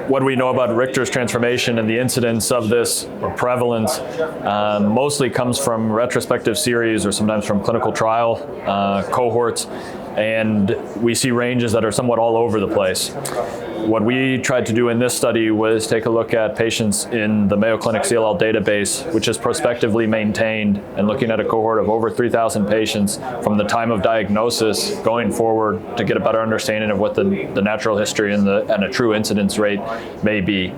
what do we know about Richter's transformation and the incidence of this, or prevalence, mostly comes from retrospective series or sometimes from clinical trial cohorts, and we see ranges that are somewhat all over the place. What we tried to do in this study was take a look at patients in the Mayo Clinic CLL database, which is prospectively maintained, and looking at a cohort of over 3,000 patients from the time of diagnosis going forward to get a better understanding of what the natural history and a true incidence rate may be.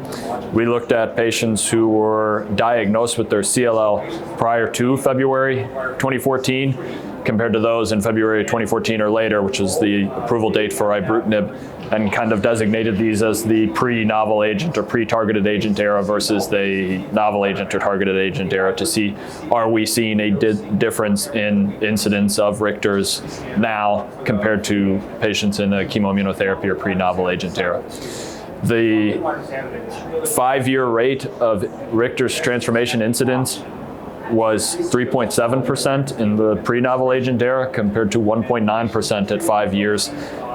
We looked at patients who were diagnosed with their CLL prior to February 2014 compared to those in February 2014 or later, which is the approval date for Ibrutinib, and kind of designated these as the pre-novel agent or pre-targeted agent era versus the novel agent or targeted agent era, to see, are we seeing a difference in incidence of Richter's now compared to patients in a chemoimmunotherapy or pre-novel agent era. The 5-year rate of Richter's transformation incidence was 3.7% in the pre-novel agent era compared to 1.9% at 5 years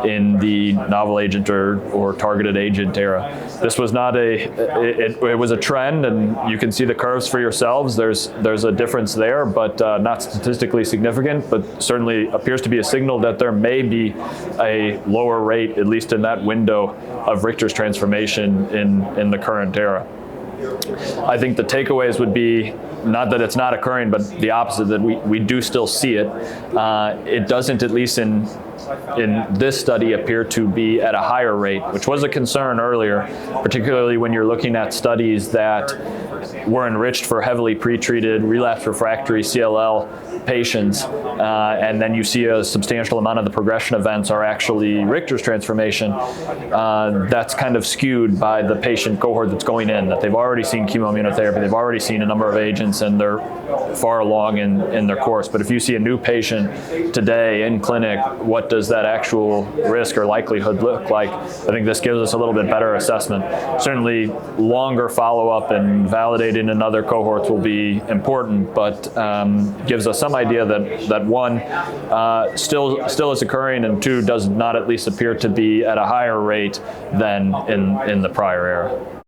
in the novel agent or targeted agent era. This was not it was a trend, and you can see the curves for yourselves. There's a difference there, but not statistically significant, but certainly appears to be a signal that there may be a lower rate, at least in that window, of Richter's transformation in the current era. I think the takeaways would be not that it's not occurring, but the opposite, that we do still see it. It doesn't, at least in this study, appear to be at a higher rate, which was a concern earlier, particularly when you're looking at studies that were enriched for heavily pretreated relapsed refractory CLL patients, and then you see a substantial amount of the progression events are actually Richter's transformation. That's kind of skewed by the patient cohort that's going in, that they've already seen chemoimmunotherapy, they've already seen a number of agents, and they're far along in their course. But if you see a new patient today in clinic, what does that actual risk or likelihood look like? I think this gives us a little bit better assessment. Certainly longer follow-up and validating in other cohorts will be important, but gives us some idea that one, still is occurring, and two, does not at least appear to be at a higher rate than in the prior era.